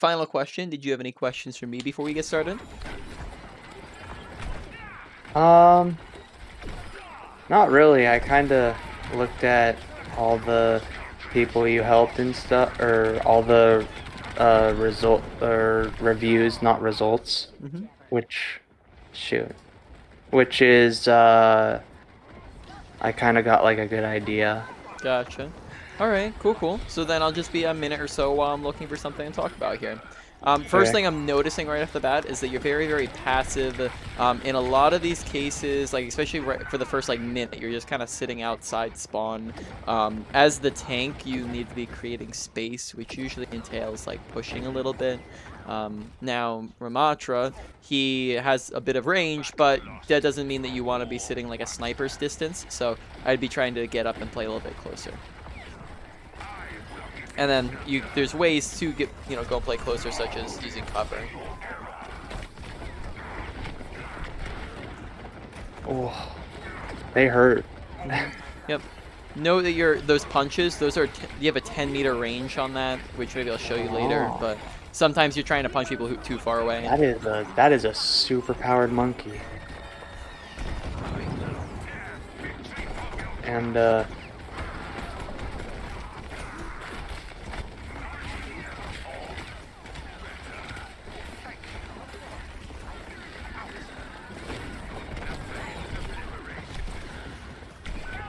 final question. Did you have any questions for me before we get started? Um, Not really. I kind of looked at all the people you helped and stuff, or all the result or reviews, not results, Mm-hmm. which shoot, which is I kind of got like a good idea. Gotcha. All right, cool, cool. So then I'll just be a minute or so while I'm looking for something to talk about here. First Okay. thing I'm noticing right off the bat is that you're very, very passive. In a lot of these cases, like especially right for the first like minute, you're just kind of sitting outside spawn. As the tank, you need to be creating space, which usually entails like pushing a little bit. Now Ramatra, he has a bit of range, but that doesn't mean that you want to be sitting like a sniper's distance. So I'd be trying to get up and play a little bit closer. And then there's ways to get go and play closer, such as using cover. Oh, they hurt. Yep. Know that those punches, those are you have a 10-meter range on that, which maybe I'll show you later. Oh, But sometimes you're trying to punch people too far away. that is a super powered monkey. And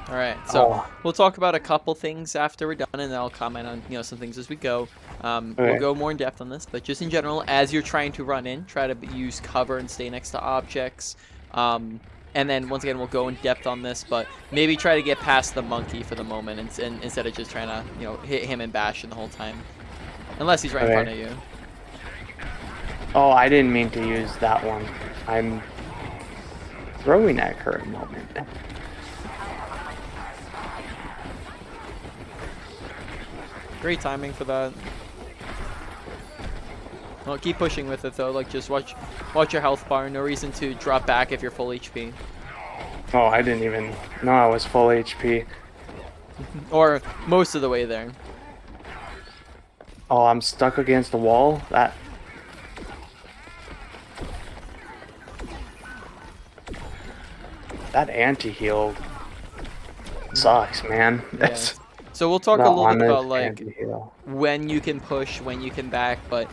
All right, so oh, we'll talk about a couple things after we're done, and then I'll comment on some things as we go. We'll okay, go more in depth on this, but just in general, as you're trying to run in, try to use cover and stay next to objects. And then once again, we'll go in depth on this, but maybe try to get past the monkey for the moment, and instead of just trying to hit him and bash him the whole time, unless he's right in front okay. of you. Oh, I didn't mean to use that one. I'm throwing at current moment. Great timing for that. Well, keep pushing with it though. Like just watch your health bar. No reason to drop back if you're full HP. Oh, I didn't even know I was full HP. Or most of the way there. Oh, I'm stuck against the wall? That anti-heal sucks, man. Yeah. That's So we'll talk the a little bit honest about like anti-heal. when you can push, when you can back, but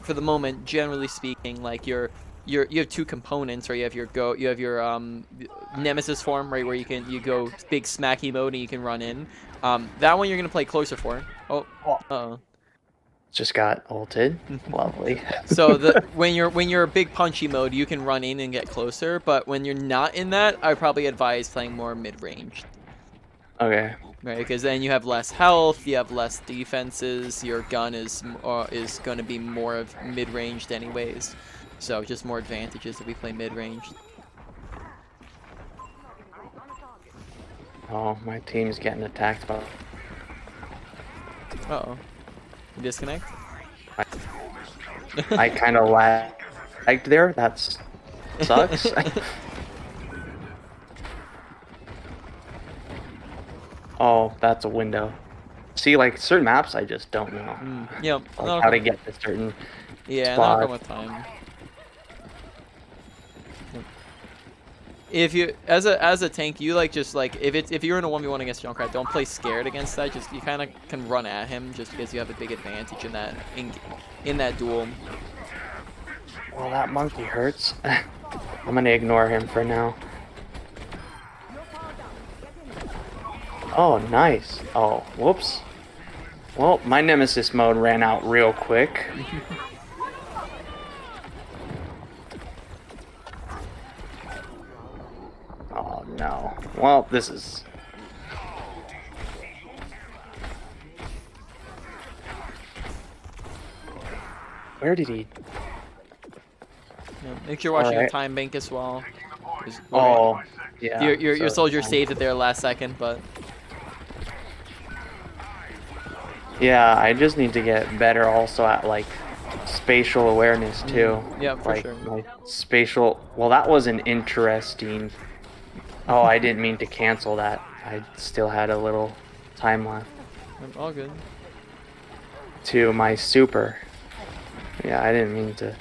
for the moment, generally speaking, like you have two components, or you have your nemesis form, right, where you go big smacky mode and you can run in. That one you're gonna play closer for. Oh, Oh, uh-oh. just got ulted. Lovely. So when you're big punchy mode, you can run in and get closer, but when you're not in that, I probably advise playing more mid-range. Okay. Right, because then you have less health, you have less defenses, your gun is going to be more of mid-ranged anyways. So just more advantages if we play mid-range. Oh, my team's getting attacked by... Uh-oh. Disconnect? I kind of lagged there. That sucks. Oh, that's a window. See, like, certain maps, I just don't know. Yep, Like, that'll how to come. get to certain Yeah, that'll come spots. with time. Yep. If you as a tank, you like just like if you're in a 1v1 against Junkrat, don't play scared against that. Just you kind of can run at him just because you have a big advantage in that duel. Well, that monkey hurts. I'm gonna ignore him for now. Oh, nice. Oh, whoops. Well, my nemesis mode ran out real quick. Oh, no. Well, this is... Where did he... Yeah, make sure you're watching your Alright. time bank as well. Oh, yeah. Your So, soldier saved it there last second, but yeah, I just need to get better also at, like, spatial awareness, too. yeah, for Like, sure. my spatial... Well, that was an interesting... Oh, I didn't mean to cancel that. I still had a little time left All good. to my super. Yeah, I didn't mean to.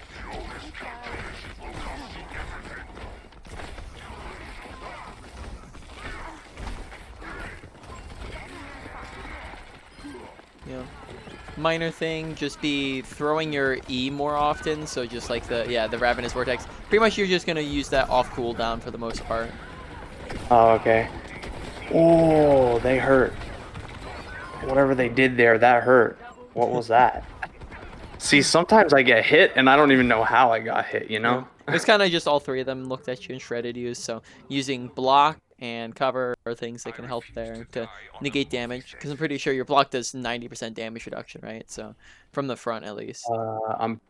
Yeah. Minor thing, just be throwing your E more often. So just like the Ravenous Vortex. Pretty much you're just gonna use that off cooldown for the most part. Oh, okay. Oh, they hurt. Whatever they did there, that hurt. What was that? See, sometimes I get hit and I don't even know how I got hit, you Yeah. know? It's kind of just all three of them looked at you and shredded you. So using block and cover are things that can help there to negate damage. Because I'm pretty sure your block does 90% damage reduction, right? So from the front at least. I'm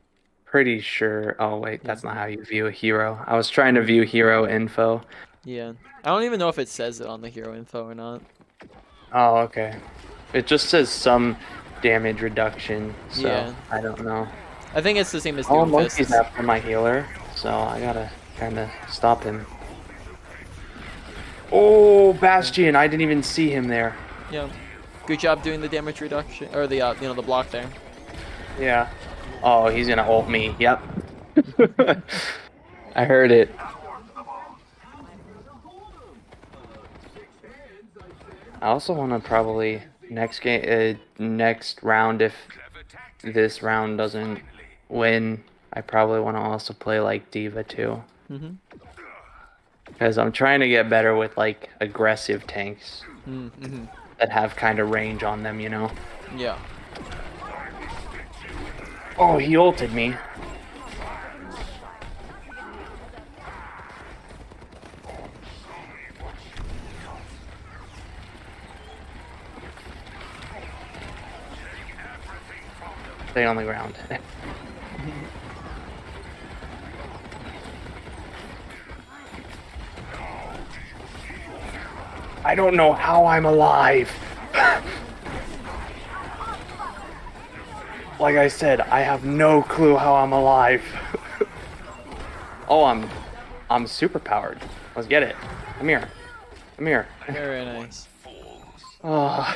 pretty sure. Oh, wait, Yeah. that's not how you view a hero. I was trying to view hero info. Yeah. I don't even know if it says it on the hero info or not. Oh, okay. It just says some damage reduction, so Yeah. I don't know. I think it's the same as Oh, Monkey's Doomfist's. after my healer, so I gotta kind of stop him. Oh, Yeah. Bastion! I didn't even see him there. Yeah. Good job doing the damage reduction or the the block there. Yeah. Oh, he's gonna ult me. Yep. I heard it. I also want to probably next round, if this round doesn't win, I probably want to also play like Diva too, Mm-hmm. because I'm trying to get better with like aggressive tanks Mm-hmm. that have kind of range on them, you know. Yeah. Oh, he ulted me. Stay on the ground. I don't know how I'm alive. Like I said, I have no clue how I'm alive. Oh, I'm super powered. Let's get it. Come here. Come here. Very nice. Oh.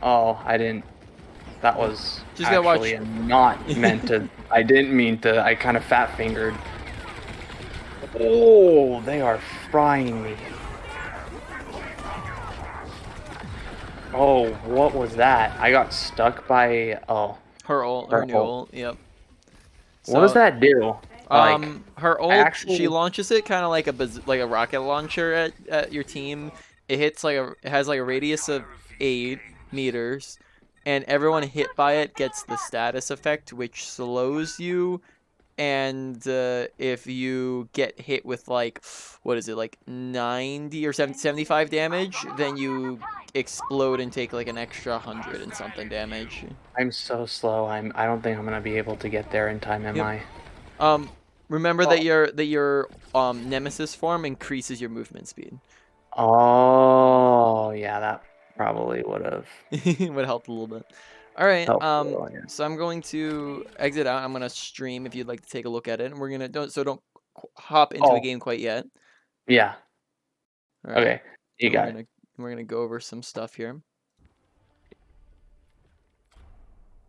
Oh, I didn't. That Yeah. was Just gotta watch. actually not meant to. I didn't mean to. I kind of fat fingered. Oh, they are frying me. Oh, what was that? I got stuck by. Oh, Her ult, her her new ult. ult. Yep. What does So, that do? Like, her I ult, she actually. launches it kind of like like a rocket launcher at your team. It hits like it has like a radius of 8 meters, and everyone hit by it gets the status effect, which slows you. And if you get hit with like, what is it, like 90 or 75 damage, then you explode and take like an extra 100 and something damage. I'm so slow. I don't think I'm gonna be able to get there in time, am Yep. I? Um, remember that Oh. your nemesis form increases your movement speed. Oh, yeah, that probably would have Would help a little bit. All right. helped a little, yeah. So I'm going to exit out. I'm gonna stream if you'd like to take a look at it, and we're gonna don't hop into a Oh, game quite yet. yeah. All right. Okay, you And got it. we're gonna go over some stuff here.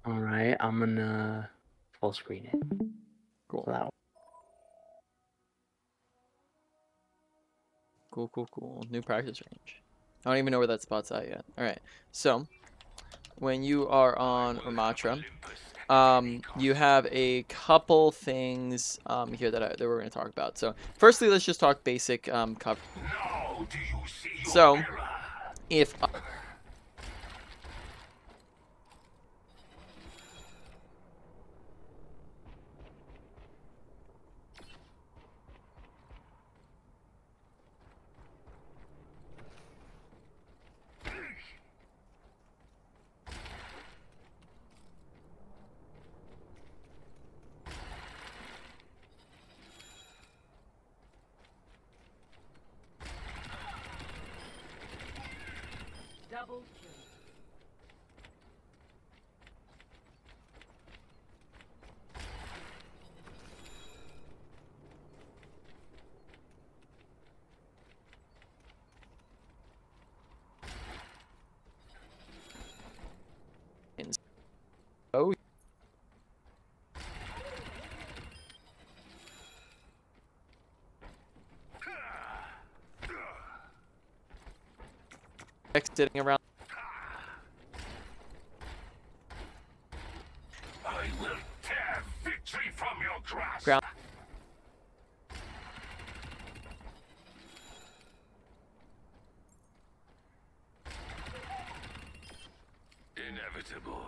All right, I'm gonna full screen it. Cool. So that Cool. Cool. Cool. New practice range. I don't even know where that spot's at yet. All right. So when you are on Ramatra, you have a couple things here that we're going to talk about. So firstly, let's just talk basic cover. So if sitting around. I will tear victory from your grasp. Ground. Inevitable.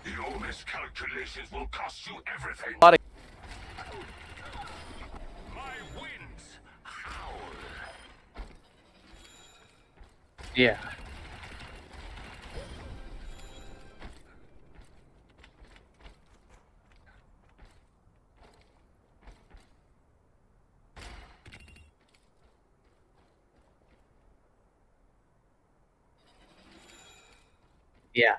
Your miscalculations will cost you everything. Lot of My winds howl. Yeah. Yeah.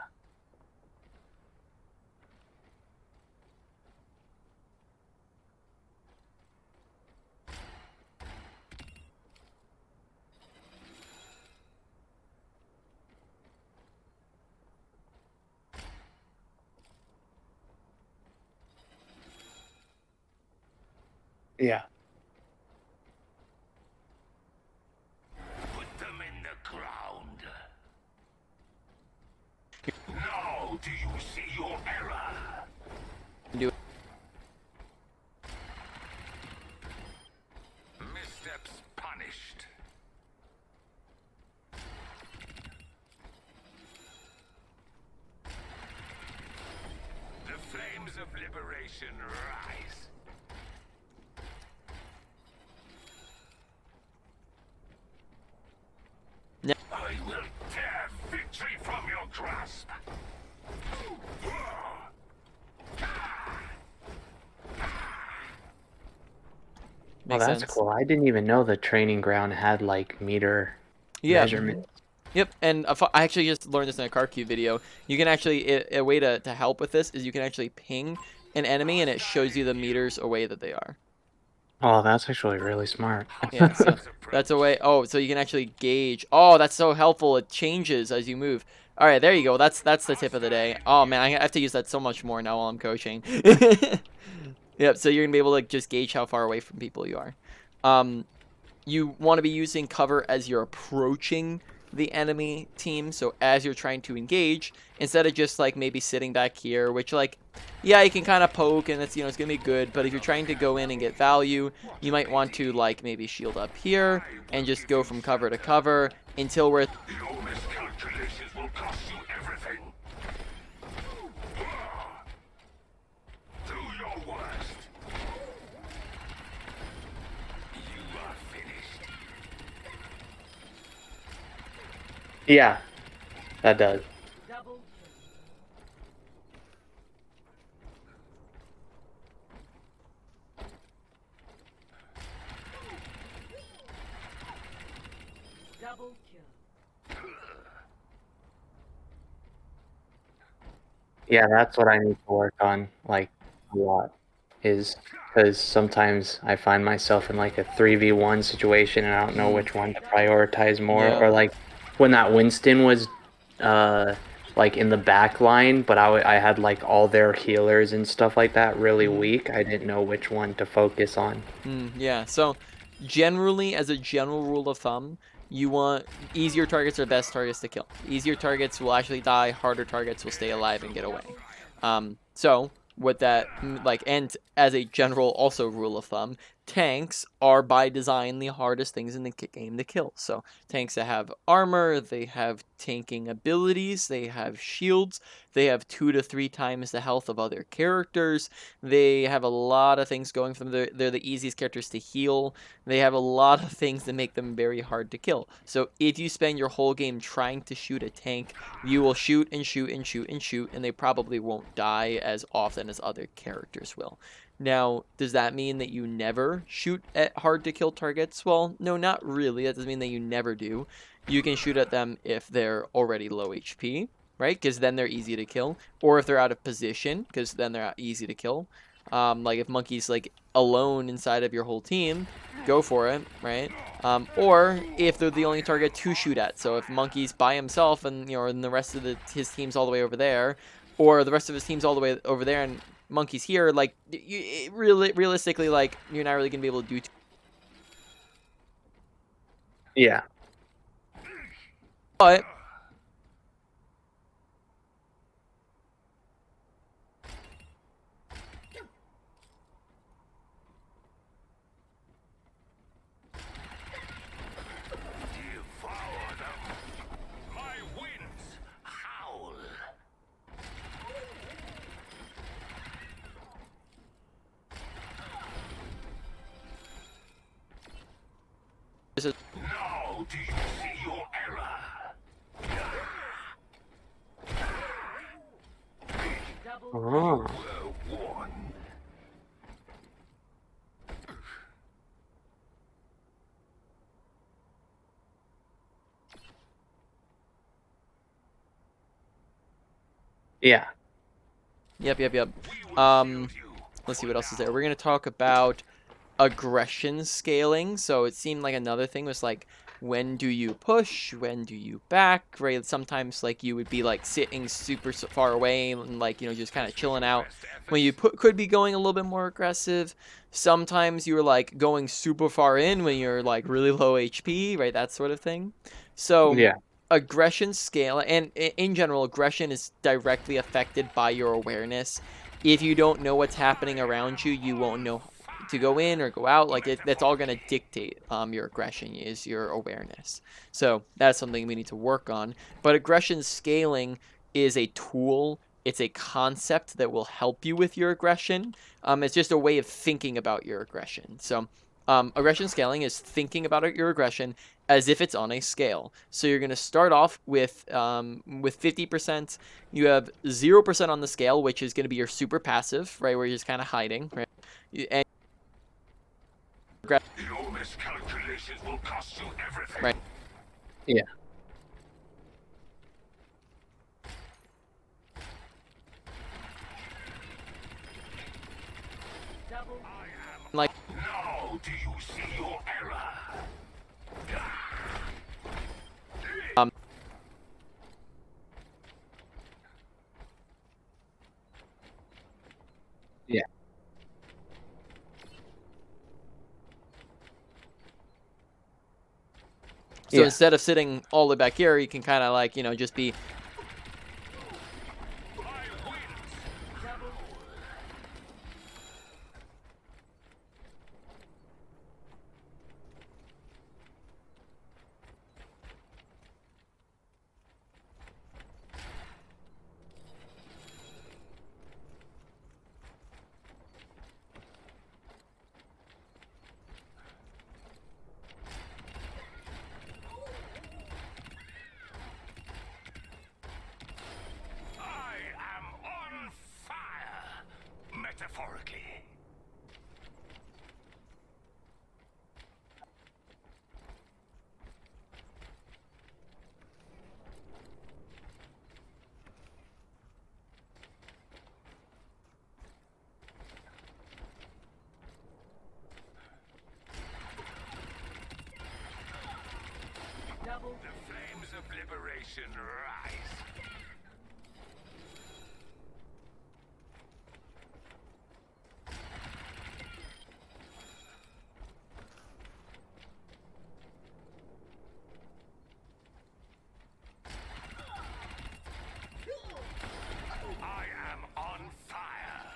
Yeah. Put them in the ground. Now do you see your error? do Missteps punished. The flames of liberation rise. Now, I will tear victory from your grasp. Oh, makes that's sense. cool. I didn't even know the training ground had like meter Yeah. measurement. Yep, and I actually just learned this in a CarQ video. You can actually, a way to help with this is you can actually ping an enemy and it shows you the meters away that they are. Oh, that's actually really smart. Yeah, so Hostiles approach. that's a way. Oh, so you can actually gauge. Oh, that's so helpful. It changes as you move. All right, there you go. That's the tip of the day. Oh man, I have to use that so much more now while I'm coaching. Yep, so you're gonna be able to just gauge how far away from people you are. You want to be using cover as you're approaching the enemy team. So as you're trying to engage, instead of just like maybe sitting back here, which like, yeah, you can kind of poke and it's, it's going to be good. But if you're trying to go in and get value, you might want to like maybe shield up here and just go from cover to cover until we're Your miscalculations will cost you everything. Do your worst. You are finished. Yeah, that does. Double kill. Yeah, that's what I need to work on like a lot is because sometimes I find myself in like a 3v1 situation and I don't know which one to prioritize more. Yeah. Or like when that Winston was uh like in the back line, but I had like all their healers and stuff like that really weak. I didn't know which one to focus on. Yeah, so generally, as a general rule of thumb, you want easier targets are best targets to kill. Easier targets will actually die, harder targets will stay alive and get away. So what that like, and as a general also rule of thumb, tanks are by design the hardest things in the game to kill. So tanks that have armor, they have tanking abilities, they have shields, they have 2 to 3 times the health of other characters. They have a lot of things going for them. They're the easiest characters to heal. They have a lot of things that make them very hard to kill. So if you spend your whole game trying to shoot a tank, you will shoot and shoot and shoot and shoot, and they probably won't die as often as other characters will. Now, does that mean that you never shoot at hard to kill targets? Well, no, not really. That doesn't mean that you never do. You can shoot at them if they're already low HP, right? Because then they're easy to kill. Or if they're out of position, because then they're easy to kill. Like if Monkey's like alone inside of your whole team, go for it, right? Or if they're the only target to shoot at. So if Monkey's by himself and and the rest of his team's all the way over there, or the rest of his team's all the way over there and monkeys here, like realistically, like you're not really gonna be able to do. Yeah. But Devour them. My winds howl. this is Now do you see your error? Oh. Were warned. Yeah. yep. We will Um, shield you. let's see what else is there. We're gonna talk about aggression scaling. So it seemed like another thing was like, when do you push, when do you back, right? Sometimes like you would be like sitting super far away and like, you know, just kind of chilling out when you could be going a little bit more aggressive. Sometimes you were like going super far in when you're like really low HP, right? That sort of thing. So Yeah. aggression scale, and in general, aggression is directly affected by your awareness. If you don't know what's happening around you, you won't know to go in or go out. Like that's all going to dictate your aggression is your awareness. So that's something we need to work on. But aggression scaling is a tool. It's a concept that will help you with your aggression. It's just a way of thinking about your aggression. So aggression scaling is thinking about your aggression as if it's on a scale. So you're going to start off with 50%. You have 0% on the scale, which is going to be your super passive, right, where you're just kind of hiding, right? And Your miscalculations will cost you everything. right. Yeah. Like Now do you see your error? um, Yeah. so Yeah. instead of sitting all the way back here, you can kind of like, you know, just be I am on fire, metaphorically. The flames of liberation rise. I am on fire.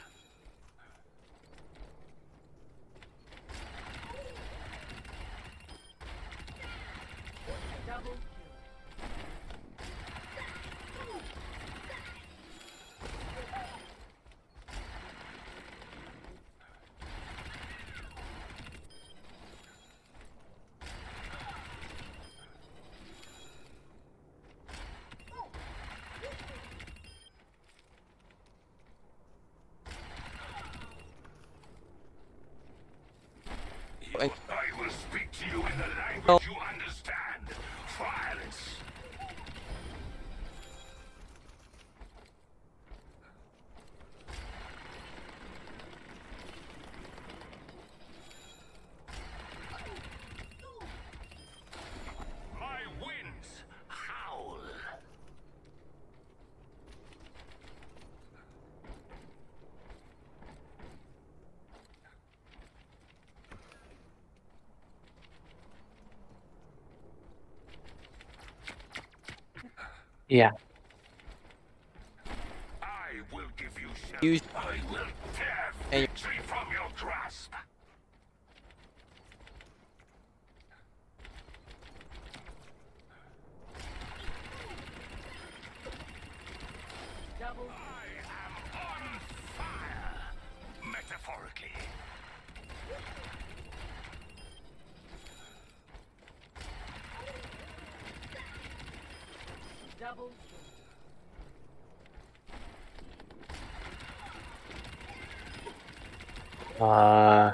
and, I will speak to you in the well, language you understand. Violence. My winds howl. Yeah. I will give you You shelter. I will tear and victory from your grasp. I am on fire, metaphorically. Uh,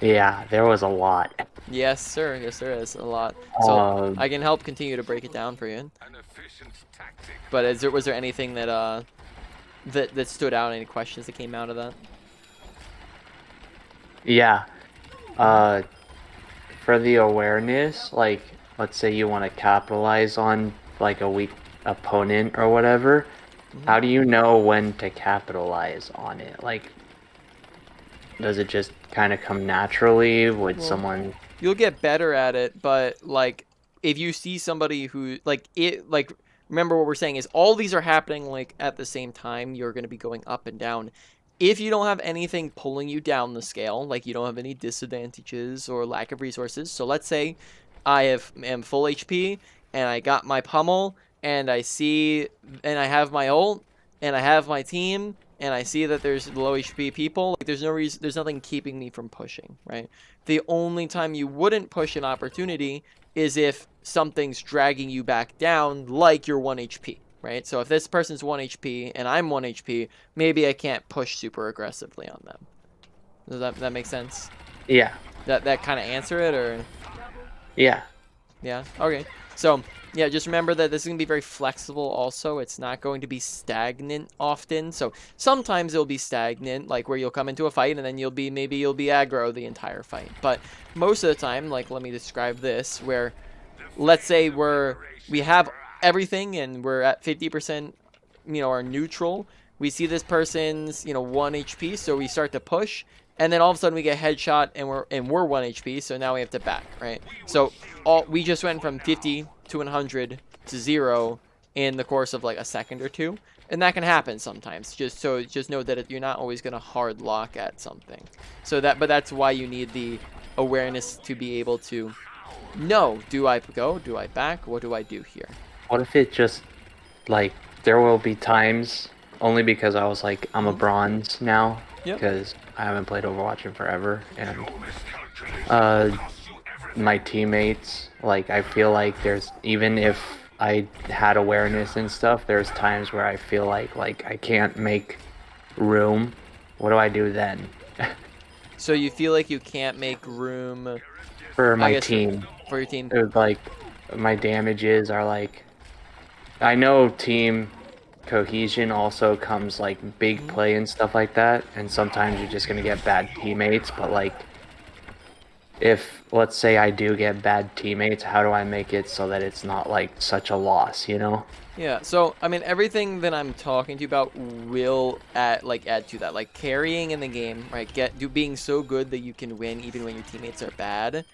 yeah, there was a lot. Yes, sir. Yes, there is a lot. So Um, I can help continue to break it down for you. An efficient tactic. But was there anything that that stood out? Any questions that came out of that? yeah. Uh, for the awareness, like, let's say you want to capitalize on like a weak opponent or whatever, Mhm. how do you know when to capitalize on it? Like, does it just kind of come naturally? Would Well, someone? you'll get better at it, but like if you see somebody who like remember what we're saying is all these are happening like at the same time, you're going to be going up and down. If you don't have anything pulling you down the scale, like you don't have any disadvantages or lack of resources. So let's say am full HP and I got my pummel and I have my ult and I have my team and I see that there's low HP people, like there's nothing keeping me from pushing, right? The only time you wouldn't push an opportunity is if something's dragging you back down, like you're 1 HP, right? So if this person's 1 HP and I'm 1 HP, maybe I can't push super aggressively on them. Does that make sense? Yeah, That kind of answer it, or yeah, yeah? Okay. So, yeah, just remember that this is going to be very flexible also. It's not going to be stagnant often. So, sometimes it'll be stagnant, like where you'll come into a fight and then maybe you'll be aggro the entire fight. But most of the time, like let me describe this, where let's say we have everything and we're at 50%, are neutral. We see this person's, 1 HP, so we start to push, and then all of a sudden we get headshot and we're 1 HP, so now we have to back, right? So we just went from 50 to 100 to 0 in the course of like a second or two, and that can happen sometimes. Just know that you're not always going to hard lock at something. But that's why you need the awareness to be able to know, do I go, do I back, what do I do here? what if it just like there will be times only because I was like I'm a bronze now Yep. because I haven't played Overwatch in forever and Miscalculation uh costs you everything. my teammates like I feel like there's even if I had awareness and stuff there's times where I feel like I can't make room. What do I do then? So you feel like you can't make room, For I my guess, team? for your team. It was like my damages are like I know team cohesion also comes like big Mhm. play and stuff like that, and sometimes you're just gonna get bad teammates, but like if let's say I do get bad teammates, how do I make it so that it's not like such a loss, you know? Yeah, so I mean everything that I'm talking to you about will add to that. Like carrying in the game, right? Being so good that you can win even when your teammates are bad.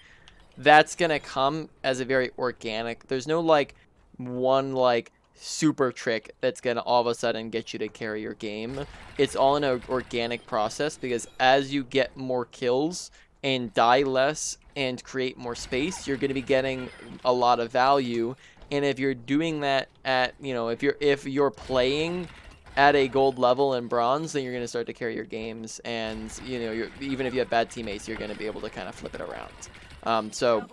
That's gonna come as a very organic. There's no like one like super trick that's gonna all of a sudden get you to carry your game. It's all in an organic process because as you get more kills and die less and create more space, you're gonna be getting a lot of value. And if you're doing that if you're playing at a gold level in bronze, then you're going to start to carry your games, and even if you have bad teammates, you're going to be able to kind of flip it around. So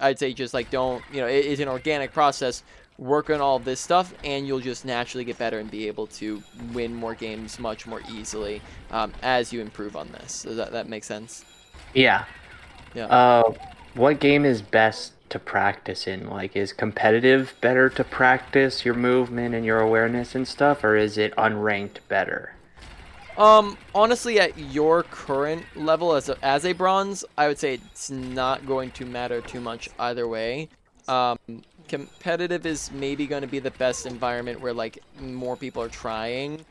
I'd say just like don't it's an organic process. Work on all of this stuff, and you'll just naturally get better and be able to win more games much more easily as you improve on this. Does that make sense? Yeah. Yeah. Uh, what game is best to practice in? Like, is competitive better to practice your movement and your awareness and stuff, or is it unranked better? Honestly, at your current level as a bronze, I would say it's not going to matter too much either way. Um, Competitive is maybe going to be the best environment where like more people are trying.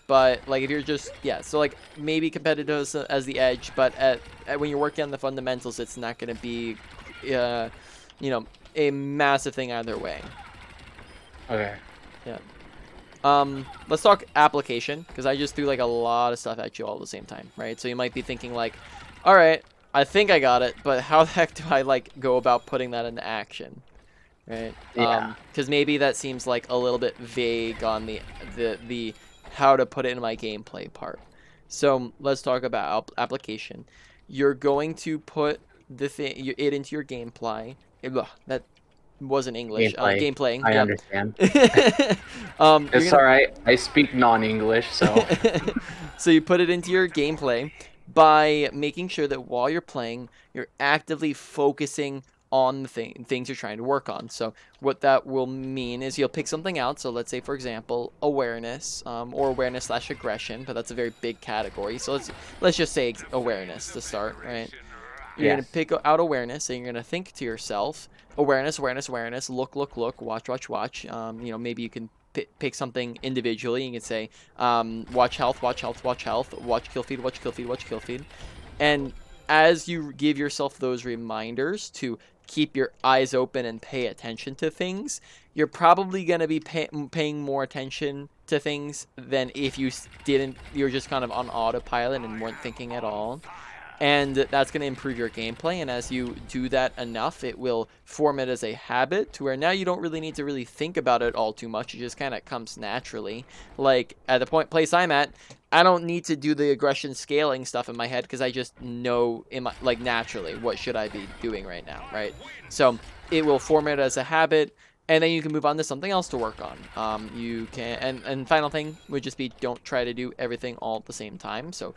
But like if you're just so like maybe competitive as the edge, but when you're working on the fundamentals, it's not going to be, uh, a massive thing either way. Okay. Yeah. Let's talk application, because I just threw like a lot of stuff at you all at the same time, right? So you might be thinking like, all right, I think I got it, but how the heck do I like go about putting that into action, right? Yeah. Because maybe that seems like a little bit vague on the how to put it in my gameplay part. So let's talk about application. You're going to put it into your gameplay. That wasn't English. Gameplay. Gameplaying. I Yep. understand. You're It's gonna alright. I speak non-English, so so you put it into your gameplay by making sure that while you're playing, you're actively focusing on the things you're trying to work on. So what that will mean is you'll pick something out. So let's say, for example, awareness, or awareness slash aggression, but that's a very big category. So let's just say awareness to start, right? You're going to yes. pick out awareness, and you're going to think to yourself, awareness, awareness, awareness, look, look, look, watch, watch, watch. Maybe you can pick something individually. You can say, watch health, watch health, watch health, watch kill feed, watch kill feed, watch kill feed. And as you give yourself those reminders to keep your eyes open and pay attention to things, you're probably going to be paying more attention to things than if you didn't, you're just kind of on autopilot and weren't thinking at all. And that's going to improve your gameplay, and as you do that enough, it will form it as a habit to where now you don't really need to really think about it all too much. It just kind of comes naturally. Like at the place I'm at, I don't need to do the aggression scaling stuff in my head because I just know in my, like, naturally what should I be doing right now, right? So it will form it as a habit, and then you can move on to something else to work on. You can, and final thing would just be, don't try to do everything all at the same time. So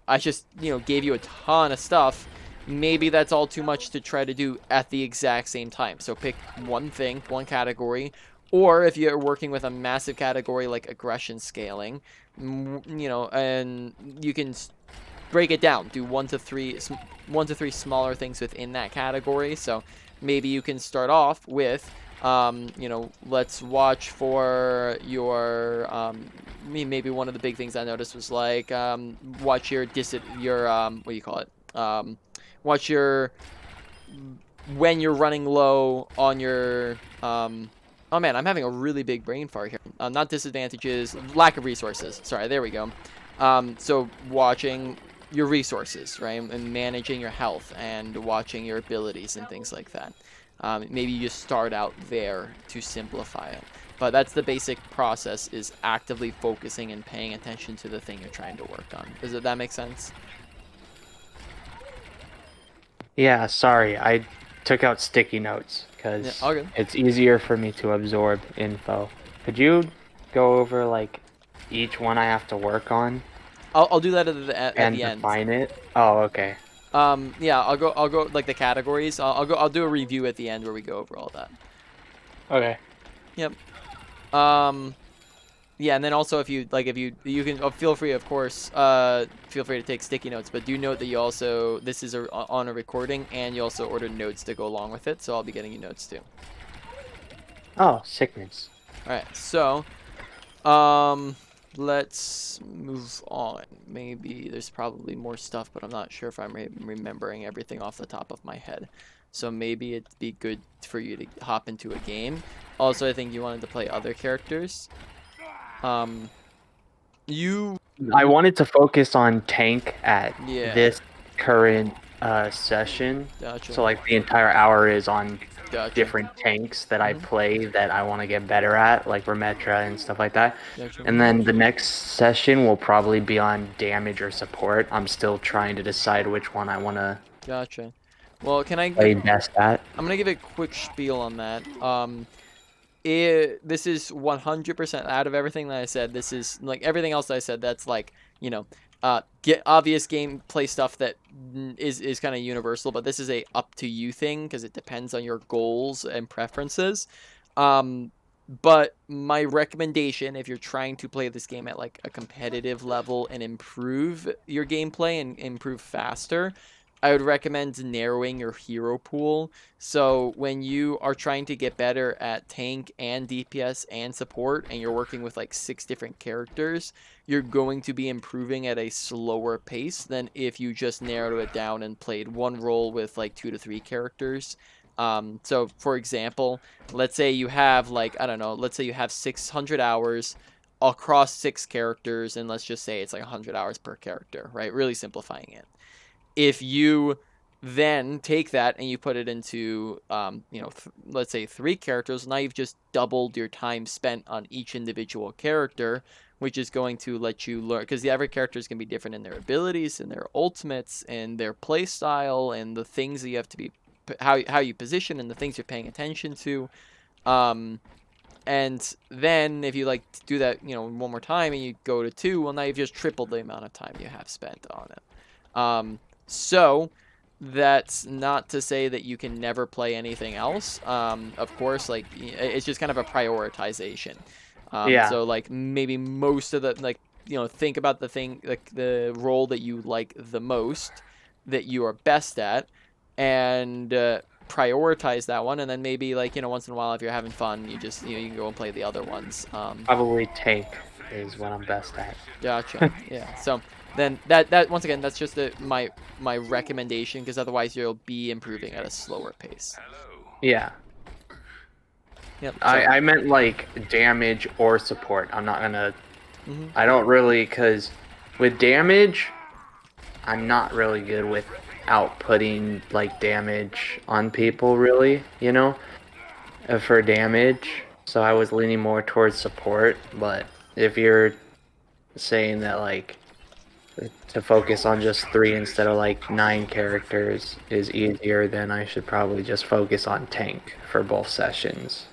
I just, gave you a ton of stuff. Maybe that's all too much to try to do at the exact same time. So pick one thing, one category, or if you're working with a massive category like aggression scaling, and you can break it down. Do 1 to 3 smaller things within that category. So maybe you can start off with, let's watch for your, maybe one of the big things I noticed was like, watch your what do you call it? Watch your, when you're running low on your, oh man, I'm having a really big brain fart here. Not disadvantages, lack of resources. Sorry, there we go. So watching your resources, right, and managing your health and watching your abilities and things like that. Maybe you start out there to simplify it. But that's the basic process, is actively focusing and paying attention to the thing you're trying to work on. Does that make sense? Yeah, sorry. I took out sticky notes Yeah, because all good. it's easier for me to absorb info. Could you go over like each one I have to work on I'll do that at and the end. define it? Oh, okay. Yeah, I'll go like the categories. I'll do a review at the end where we go over all that. Okay. Yep. Um, yeah, and then also if you can, feel free, of course, feel free to take sticky notes, but do note that you also, this is on a recording, and you also ordered notes to go along with it, so I'll be getting you notes too. Oh, sickness. All right, so let's move on. Maybe there's probably more stuff, but I'm not sure if I'm remembering everything off the top of my head. So maybe it'd be good for you to hop into a game. Also, I think you wanted to play other characters. Um, you, I wanted to focus on tank at yeah, this current session. gotcha, So like the entire hour is on gotcha, different tanks that I Mhm. play that I want to get better at, like Ramattra and stuff like that. Gotcha. And then the next session will probably be on damage or support. I'm still trying to decide which one I want to Gotcha. Well, can I play give? best at. I'm gonna give a quick spiel on that. This is 100% out of everything that I said. This is like everything else I said. That's like, get obvious gameplay stuff that is kind of universal. But this is a up to you thing because it depends on your goals and preferences. Um, but my recommendation, if you're trying to play this game at like a competitive level and improve your gameplay and improve faster, I would recommend narrowing your hero pool. So when you are trying to get better at tank and DPS and support, and you're working with like 6 different characters, you're going to be improving at a slower pace than if you just narrowed it down and played one role with like 2 to 3 characters. So for example, let's say you have like, I don't know, let's say you have 600 hours across 6 characters, and let's just say it's like 100 hours per character, right? Really simplifying it. If you then take that and you put it into, let's say 3 characters, now you've just doubled your time spent on each individual character, which is going to let you learn, because every character is going to be different in their abilities and their ultimates and their play style and the things that you have to be, how you position and the things you're paying attention to. And then if you like to do that, one more time and you go to 2, well, now you've just tripled the amount of time you have spent on it. So that's not to say that you can never play anything else. Of course, like it's just kind of a prioritization. Yeah. So like maybe most of the think about the thing, like the role that you like the most, that you are best at, and prioritize that one, and then maybe like once in a while if you're having fun, you just you can go and play the other ones. Probably tank is what I'm best at. Gotcha. Yeah. So then that once again, that's just my recommendation, because otherwise you'll be improving at a slower pace. Yeah. Yep. I meant like damage or support. I'm not gonna. Mhm. I don't really, because with damage, I'm not really good with outputting like damage on people, really, for damage. So I was leaning more towards support. But if you're saying that like to focus on just 3 instead of like 9 characters is easier, then I should probably just focus on tank for both sessions.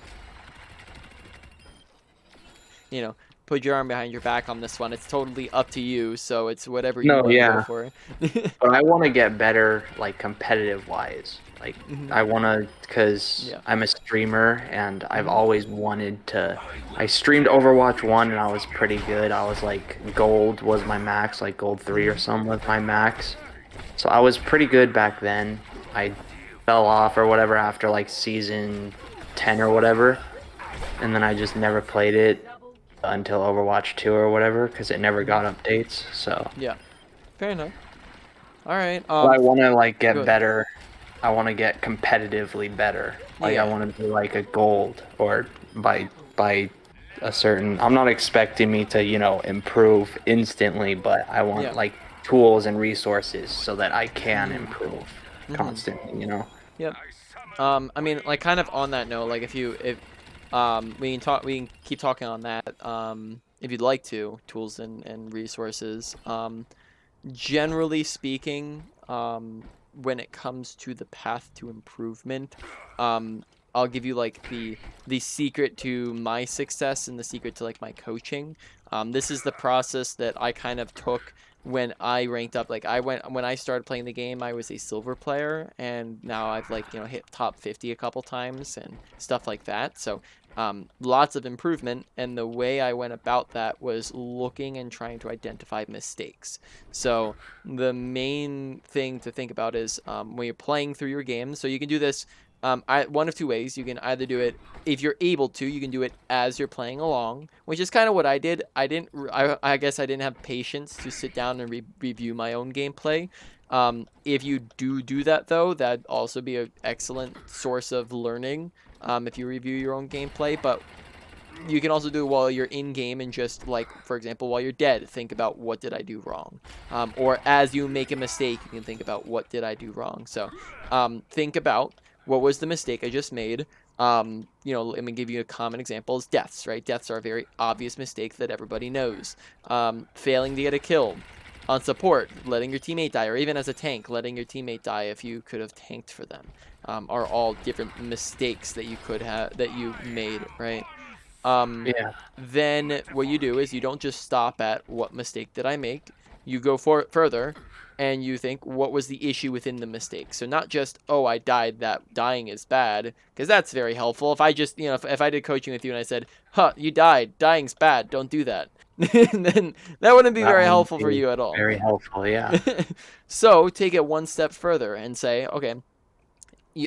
Put your arm behind your back on this one. It's totally up to you, so it's whatever you No, want to go yeah. for. But I want to get better, like competitive wise. Like Mhm. I want to, because Yeah. I'm a streamer and I've Mhm. always wanted to. I streamed Overwatch 1 and I was pretty good. I was like gold was my max, like gold 3 or Mhm. something was my max. So I was pretty good back then. I fell off or whatever after like season 10 or whatever, and then I just never played it until Overwatch 2 or whatever because it never Mhm. got updates. So Yeah. Fair enough. All right. but I want to like Go get ahead. better. I want to get competitively better. Like I Yeah. want to be like a gold or by a certain. I'm not expecting me to improve instantly, but I want Yeah. like tools and resources so that I can Mhm. improve Mhm. constantly. Yep. I mean, like, kind of on that note, like, if we can keep talking on that, if you'd like to, tools and resources. Generally speaking, when it comes to the path to improvement, um, I'll give you like the secret to my success and the secret to like my coaching. This is the process that I kind of took when I ranked up. Like when I started playing the game, I was a silver player, and now I've like hit top 50 a couple times and stuff like that. So lots of improvement, and the way I went about that was looking and trying to identify mistakes. So the main thing to think about is when you're playing through your game. So you can do this one of 2 ways. You can either do it, if you're able to, you can do it as you're playing along, which is kind of what I did. I guess I didn't have patience to sit down and review my own gameplay. If you do that, though, that'd also be an excellent source of learning, if you review your own gameplay. But you can also do it while you're in game, and just like, for example, while you're dead, think about what did I do wrong, or as you make a mistake, you can think about what did I do wrong. So think about what was the mistake I just made. Let me give you a common example is deaths, right? Deaths are a very obvious mistake that everybody knows. Failing to get a kill on support, letting your teammate die, or even as a tank, letting your teammate die if you could have tanked for them, are all different mistakes that you made, right? Um, Yeah. then what you do is you don't just stop at what mistake did I make. You go for further, and you think, what was the issue within the mistake? So not just, oh, I died, that dying is bad, because that's very helpful. If I just, if I did coaching with you and I said, huh, you died, dying's bad, don't do that, then that wouldn't be That very would helpful for be you at all. very helpful. Yeah. So take it one step further and say, okay,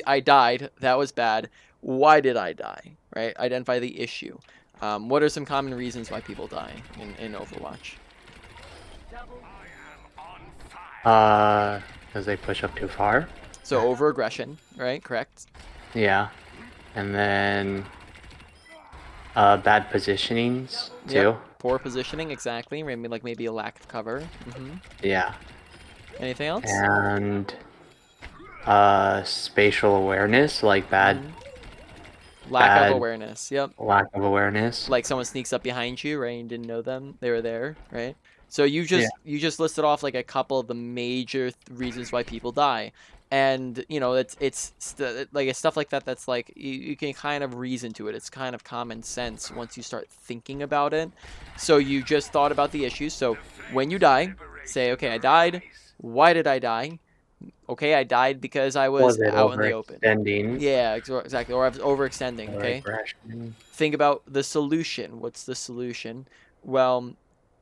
I died. That was bad. Why did I die? Right? Identify the issue. What are some common reasons why people die in Overwatch? Because they push up too far. So over aggression, right? Correct. Yeah. And then bad positionings Yep. too. Poor positioning, exactly. Maybe a lack of cover. Yeah. Anything else? And spatial awareness, like Mm-hmm. Lack of bad awareness. Yep. lack of awareness. Like someone sneaks up behind you, right? And you didn't know them. They were there, right? So Yeah. you just listed off like a couple of the major reasons why people die. And you know like it's stuff like that that's like you can kind of reason to it. It's kind of common sense once you start thinking about it. So you just thought about the issues. So when you die, say, okay, I died. Why did I die? Okay, I died because I was Was it out in the open. overextending Yeah, exactly. Or I was overextending. or Okay, aggression? think about the solution. What's the solution? Well,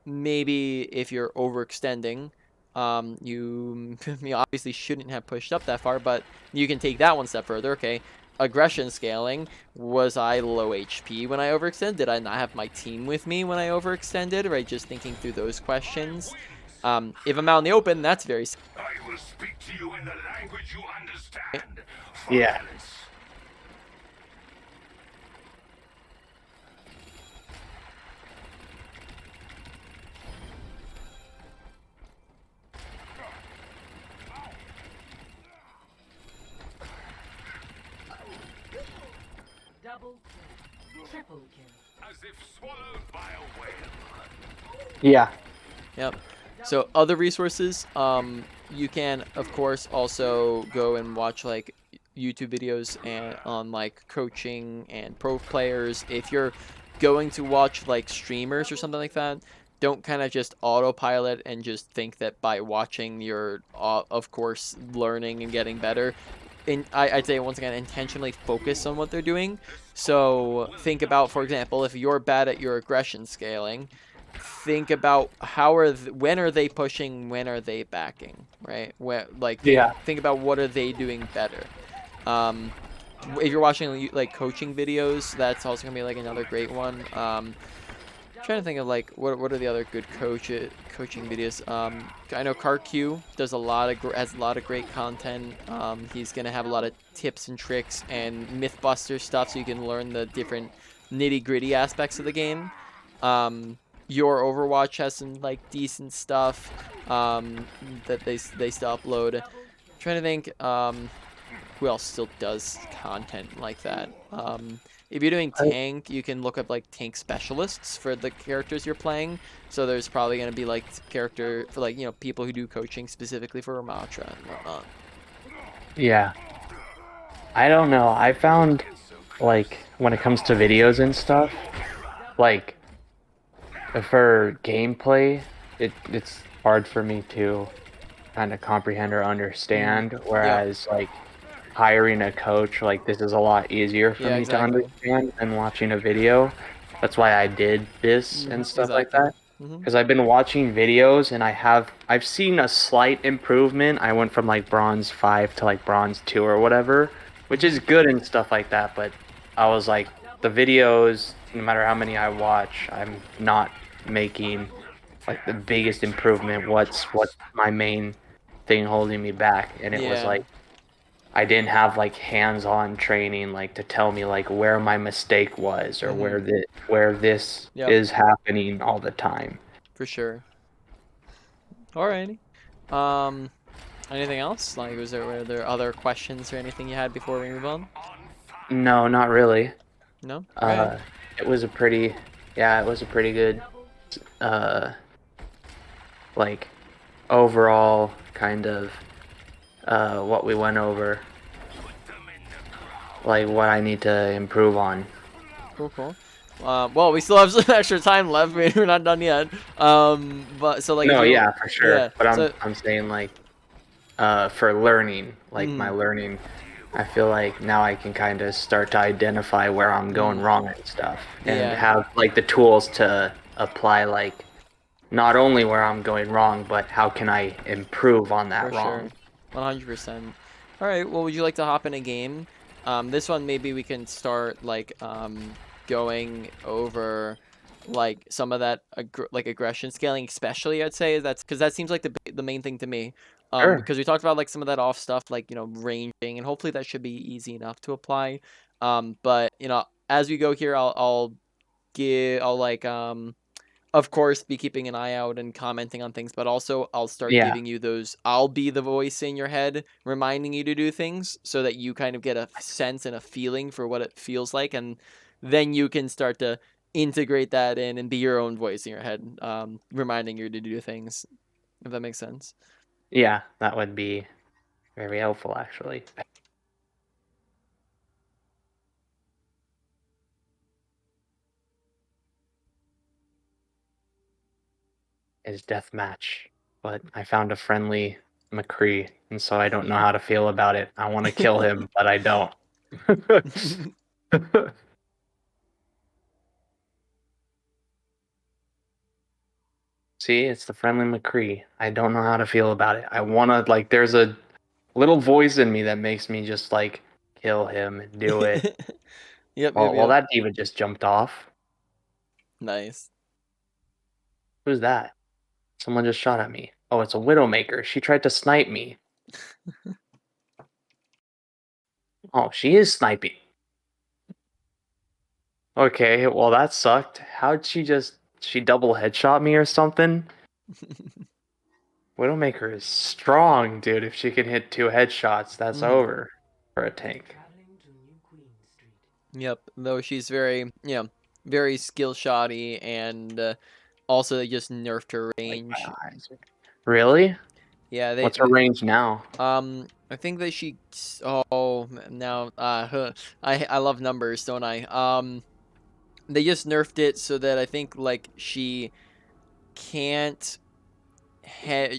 maybe if you're overextending, you obviously shouldn't have pushed up that far, but you can take that one step further. Okay, aggression scaling. Was I low HP when I overextended? Did I not have my team with me when I overextended? Right, just thinking through those questions. If I'm out in the open, that's very simple. I will speak to you in the language you understand. Yeah. Violence. Double kill. Triple kill. As if swallowed by a whale. Yeah. Yep. So other resources, you can of course also go and watch like YouTube videos and on like coaching and pro players. If you're going to watch like streamers or something like that, don't kind of just autopilot and just think that by watching you're of course learning and getting better. I'd say once again intentionally focus on what they're doing. So think about, for example, if you're bad at your aggression scaling, think about when are they pushing, when are they backing, right? Where like Yeah. think about what are they doing better. Um, if you're watching like coaching videos, that's also gonna be like another great one. Trying to think of like what are the other good coaching videos. I know CarQ does a lot of has a lot of great content. He's gonna have a lot of tips and tricks and MythBuster stuff, so you can learn the different nitty gritty aspects of the game. Your Overwatch has some like decent stuff that they still upload. Trying to think who else still does content like that. If you're doing I, tank, you can look up like tank specialists for the characters you're playing. So there's probably going to be like character for like, you know, people who do coaching specifically for Ramattra and whatnot. yeah. I don't know. I found like when it comes to videos and stuff, like for gameplay, it's hard for me to kind of comprehend or Mm. understand. Yep. Whereas like hiring a coach, like this is a lot easier for Yeah, me to exactly. understand than watching a video. That's why I did this and stuff like Exactly. that. Hmm. Because I've been watching videos and I've seen a slight improvement. I went from like bronze 5 to like bronze 2 or whatever, which Hmm. is good and stuff like that, but I was like the videos, no matter how many I watch, I'm not making like the biggest improvement. What's my main thing holding me back? And it was Yeah. like I didn't have like hands-on training like to tell me like where my mistake was or Hmm. where this Yep. is happening all the time. For sure. Alrighty. Um, anything else? Like, were there other questions or anything you had before we move on? No, not really. No? Alright. Uh, it was a pretty, yeah, it was a pretty good, uh, like overall kind of, what we went over, like what I need to improve on. Cool, cool. Well, we still have some extra time left. We're not done yet. But so like if No, you, yeah, for sure. yeah. But So, I'm saying like, for learning, like my mm, learning, I feel like now I can kind of start to identify where I'm going mm, wrong and stuff, and yeah, have like the tools to apply like not only where I'm going wrong, but how can I improve on for that wrong. sure, 100%. All right. Well, would you like to hop in a game? This one maybe we can start like going over like some of that like aggression scaling, especially I'd say that's because that seems like the main thing to me. Sure. Because we talked about like some of that off stuff, like ranging, and hopefully that should be easy enough to apply. But as we go here, I'll like of course be keeping an eye out and commenting on things, but also I'll start Yeah. giving you those, I'll be the voice in your head reminding you to do things so that you kind of get a sense and a feeling for what it feels like, and then you can start to integrate that in and be your own voice in your head, reminding you to do things, if that makes sense. Yeah, that would be very helpful, actually. Is deathmatch, but I found a friendly McCree, and so I don't know how to feel about it. I want to kill him, but I don't. See, it's the friendly McCree. I don't know how to feel about it. I want to, like, there's a little voice in me that makes me just, like, kill him and do it. Yep, Oh, yep, well, yep. that diva just jumped off. Nice. Who's that? Someone just shot at me. Oh, it's a Widowmaker. She tried to snipe me. Oh, she is sniping. Okay, well, that sucked. How'd she double headshot me or something? Widowmaker is strong, dude. If she can hit 2 headshots, that's Mhm. over for a tank. Traveling to New Queen Street. Yep, though she's very, very skill shoddy, and also they just nerfed her Like range. my eyes. Really? Yeah, What's her range now? I think that oh, now, I love numbers, don't I? They just nerfed it so that I think like can't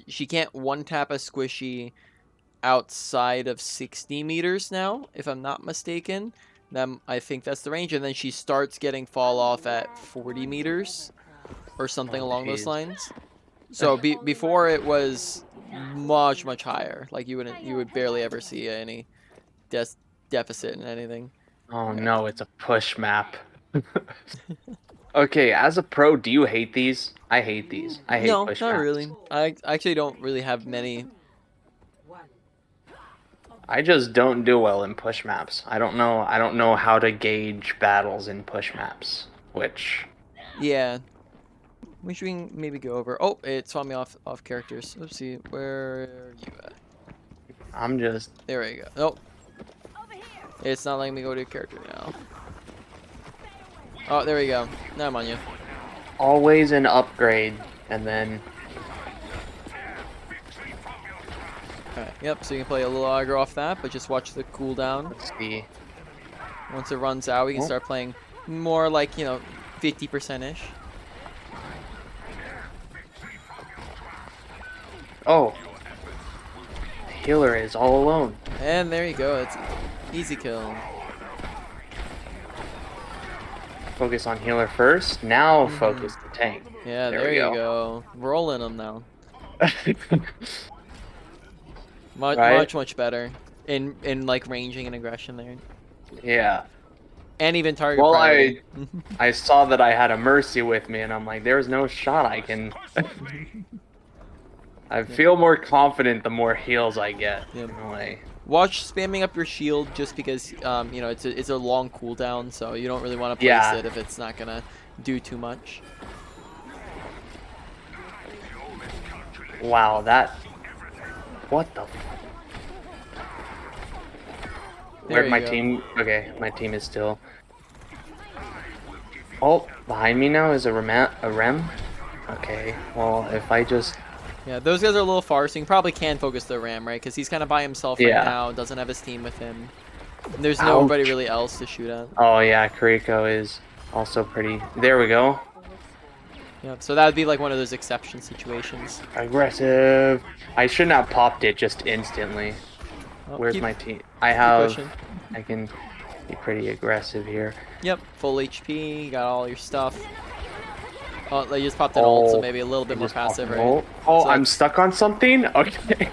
she can't one tap a squishy outside of 60 meters now, if I'm not mistaken. Then I think that's the range, and then she starts getting fall off at 40 meters or something Oh, along those jeez. lines. So before it was much higher. Like you would barely ever see any des- deficit in anything. Oh Yeah. no, it's a push map. Okay, as a pro, do you hate these? I hate these. I hate No, push not maps. really. I actually don't really have many. One. I just don't do well in push maps. I don't know. I don't know how to gauge battles in push maps, which Yeah, we should maybe go over. Oh, it saw me off characters. Oopsie, where are you at? I'm just There we go. Nope, it's not letting me go to character now. Oh, there we go. Now I'm on you. always an upgrade, and then Alright, yep, so you can play a little aggro off that, but just watch the cooldown. let's see. Once it runs out, we can Oh, start playing more like, 50%-ish. oh, the healer is all alone. And there you go. It's easy kill. Focus on healer first. Now Mhm. focus the tank. Yeah, There there we you go. go. Rolling them now. Much, Right? much better in like ranging and aggression there, Yeah. and even target Well, priority. I saw that I had a mercy with me, and I'm like, there's no shot I can. I Yep. feel more confident the more heals I get. Yep. In a way. Watch spamming up your shield just because it's a long cooldown, so you don't really want to place Yeah. it if it's not gonna do too much. Wow, that. What the? There Where'd you my go. team? Okay, my team is still. Oh, behind me now is a rem. Okay, well if I just Yeah, those guys are a little far, so you probably can focus the Ram, right? Because he's kind of by himself right yeah. now, doesn't have his team with him. And there's nobody Ouch. really else to shoot at. Oh yeah, Kariko is also pretty. There we go. Yeah, so that would be like one of those exception situations. Aggressive. I shouldn't have popped it just instantly. Oh, Where's keep my team? I keep have. pushing. I can be pretty aggressive here. Yep, full HP, you got all your stuff. Oh, they just popped an ult, so Oh, maybe a little I bit more just popped passive, an right? ult. Oh, So I'm like, stuck on something? Okay.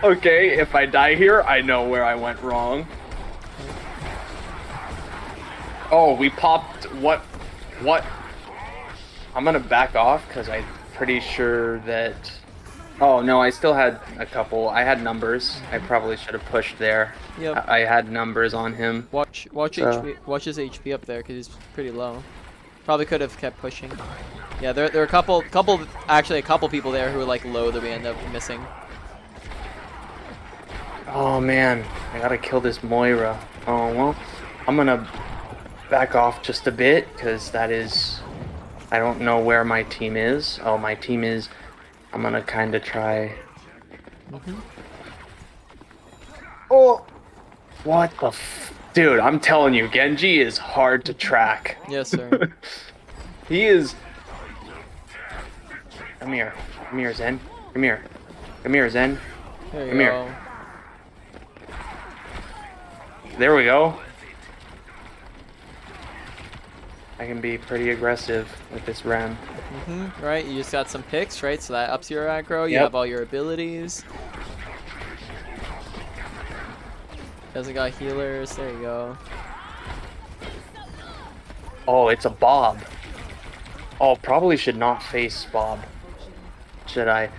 Okay, if I die here, I know where I went wrong. Oh, we popped what? What? I'm gonna back off because I'm pretty sure that. Oh no, I still had a couple. I had numbers. I probably should have pushed there. Yep. I had numbers on him. Watch So HP. Watch his HP up there because he's pretty low. Probably could have kept pushing. Yeah, there are a couple actually a couple people there who are like low that we end up missing. oh man, I gotta kill this Moira. Oh well, I'm gonna back off just a bit because that is. I don't know where my team is. Oh, my team is. I'm gonna kind of try. Oh, what the dude? I'm telling you, Genji is hard to track. Yes, sir. He is. Come here, Zen. Come here, Zen. There you Come here. go. There we go. I can be pretty aggressive with this Ram. Right, you just got some picks, right? So that ups your aggro. You Yep. have all your abilities. Doesn't got healers. There you go. Oh, it's a Bob. Oh, probably should not face Bob. Should I?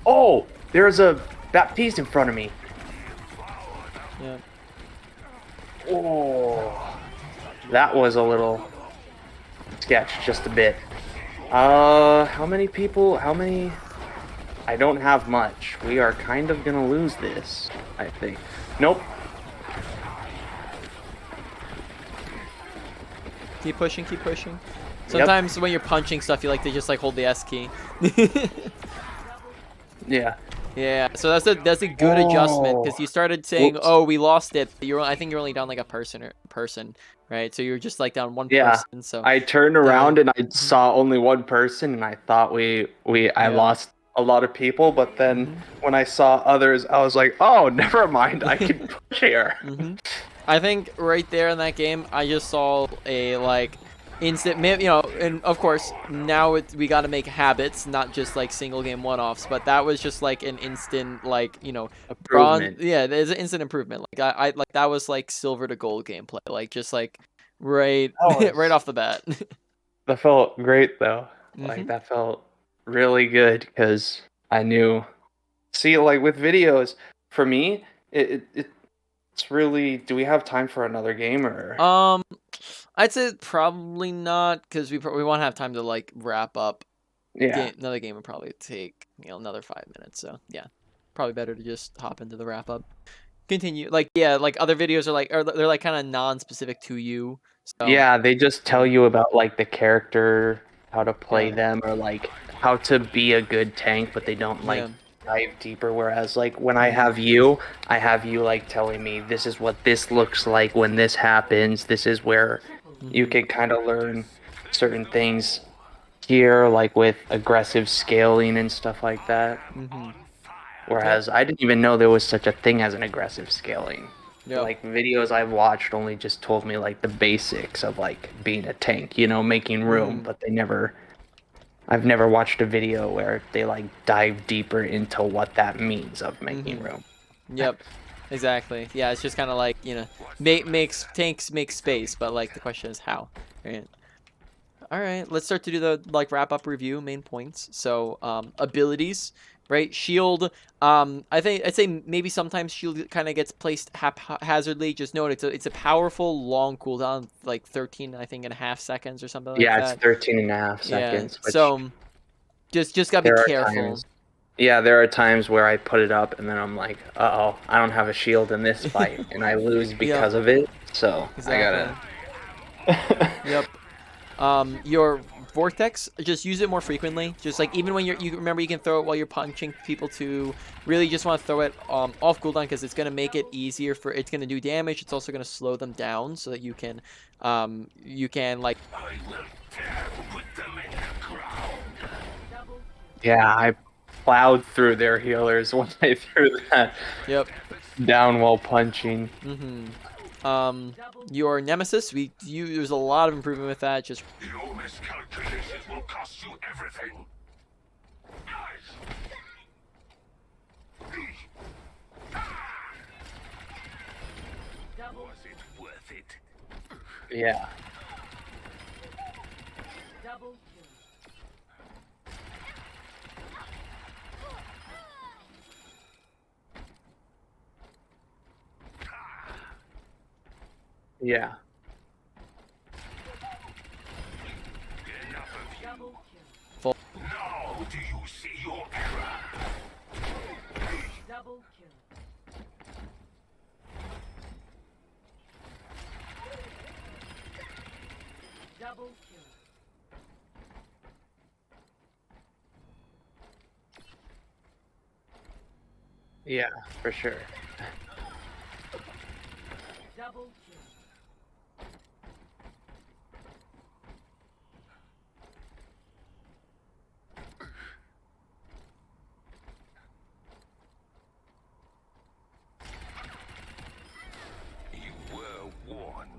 Oh, there's a Baptiste in front of me. Yeah. Oh, that was a little sketch, just a bit. How many people? How many? I don't have much. We are kind of gonna lose this, I think. Nope. Keep pushing, keep pushing. Sometimes when you're punching stuff, you like to just like hold the S key. Yeah. Yeah, so that's a good adjustment because you started saying, Whoops. "Oh, we lost it." But I think you're only down like a person, right? So you're just like down one Yeah. person. So I turned around and I saw only one person, and I thought I Yeah. lost a lot of people. But then when I saw others, I was like, oh, never mind. I can push here. I think right there in that game, I just saw a like instant, and of course now we got to make habits, not just like single game one-offs. But that was just like an instant, like bronze. Improvement. Yeah, there's an instant improvement. Like I like that was like silver to gold gameplay. Like just like right, That right was off the bat. that felt great though. Like Mhm. that felt really good because I knew. See, like with videos, for me, it's really. Do we have time for another game or? I'd say probably not because we won't have time to like wrap up. Yeah. Another game would probably take another 5 minutes. So yeah, probably better to just hop into the wrap up. Continue like yeah, like other videos are they're like kind of non-specific to you. So Yeah, they just tell yeah, you about like the character, how to play yeah, them, or like how to be a good tank, but they don't like yeah. dive deeper. Whereas like when Mhm. I have you like telling me this is what this looks like when this happens. This is where you Mhm. can kind of learn certain things here, like with aggressive scaling and stuff like that. Mhm. Yep. Whereas I didn't even know there was such a thing as an aggressive scaling. Yep. Like videos I've watched only just told me like the basics of like being a tank, making room, Mhm. but I've never watched a video where they like dive deeper into what that means of making Mhm. room. Yep. Exactly. Yeah, it's just kind of like makes tanks make space, but like the question is how. Right. All right, let's start to do the like wrap up review main points. So, abilities, right? Shield. I'd say maybe sometimes shield kind of gets placed haphazardly. Just note it's a powerful long cooldown, like 13, I think, and a half seconds or something like Yeah, it's that. 13 and a half Yeah. seconds, which So just gotta be there are careful. times yeah, there are times where I put it up and then I'm like, uh-oh, I don't have a shield in this fight and I lose Yep. because of it. So, I Exactly. gotta Yep. Your vortex, just use it more frequently. Just like even when you remember you can throw it while you're punching people to really just want to throw it off cooldown because it's gonna make it easier for it's gonna do damage. It's also gonna slow them down so that you can like I will tear with them in the ground. Yeah, I plowed through their healers when I threw that yep. down while punching. Your nemesis, there's a lot of improvement with that. Just Your miscalculations will cost you everything. Was it worth it? Yeah. Yeah. Enough of you. Double kill. Full. Now do you see your error? Double kill. Double kill. Yeah, for sure. Double kill. You were warned.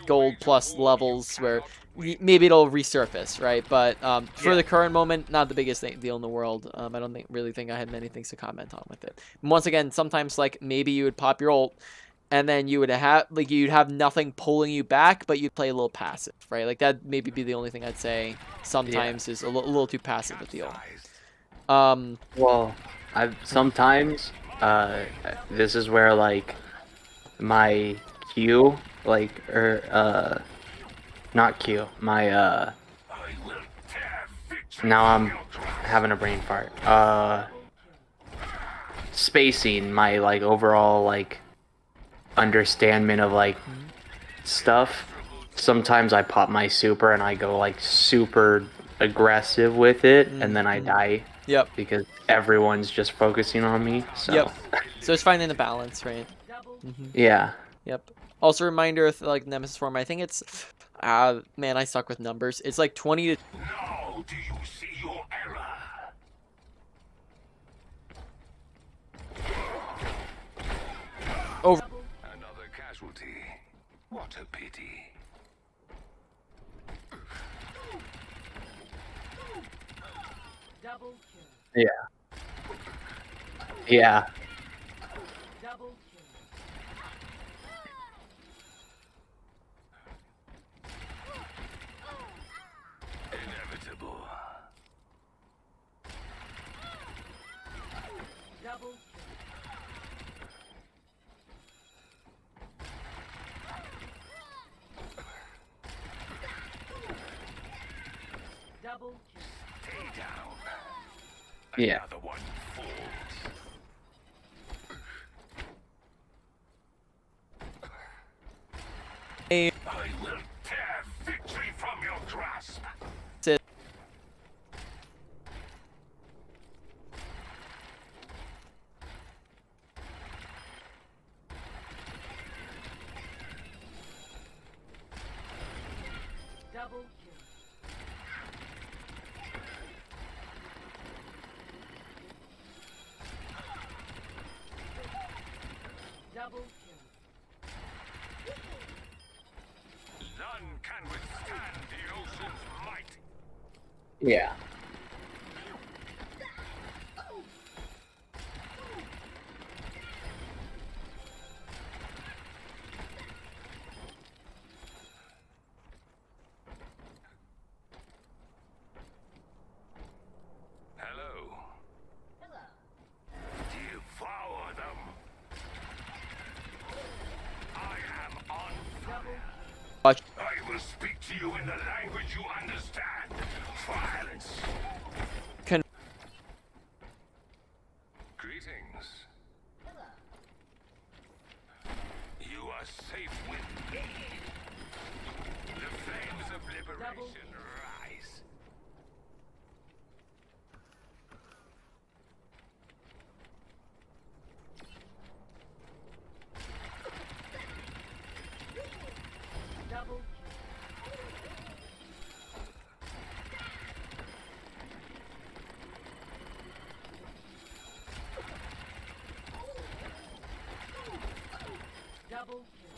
Gold plus levels where maybe it'll resurface, right? But for Yeah. the current moment, not the biggest deal in the world. I don't really think I had many things to comment on with it. And once again, sometimes like maybe you would pop your ult, and then you would have like you'd have nothing pulling you back, but you'd play a little passive, right? Like that maybe be the only thing I'd say sometimes is a little too passive a deal. Well, I've sometimes this is where like my Q not Q, my I will tear victory now from I'm your grasp. having a brain fart. Spacing my like overall like understanding of like stuff. Sometimes I pop my super and I go like super aggressive with it, and then I die Yep. because everyone's just focusing on me. So Yep. So it's finding the balance, right? Double yeah. Yep. Also, reminder with like Nemesis form, I think it's, man, I suck with numbers. It's like 20 to. Now do you see your error? Over. Another casualty. What a pity. Double kill. Yeah. Yeah. Double kill. Inevitable. Double kill. Double kill. Stay down. Yeah. Another one falls. I will tear victory from your grasp. Double kill. Double kill. None can withstand the ocean's might. Yeah. Hello. Devour them. I am on fire. Watch. I will speak to you in the language you understand. Violence. Can. Greetings. You are safe with me. The flames of liberation rise. Double kill. Double kill.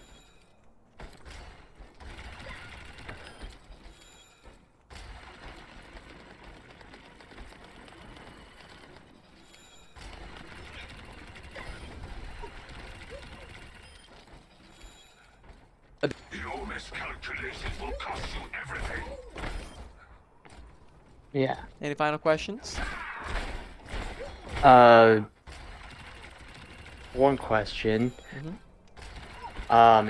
Your miscalculations will cost you everything. Yeah. Any final questions? Uh one question. Mhm.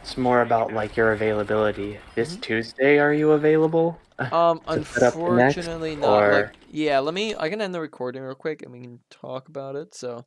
It's more about like your availability. This Mhm. Tuesday, are you available to put up the next? Unfortunately not. Like, Or yeah, I can end the recording real quick and we can talk about it. So.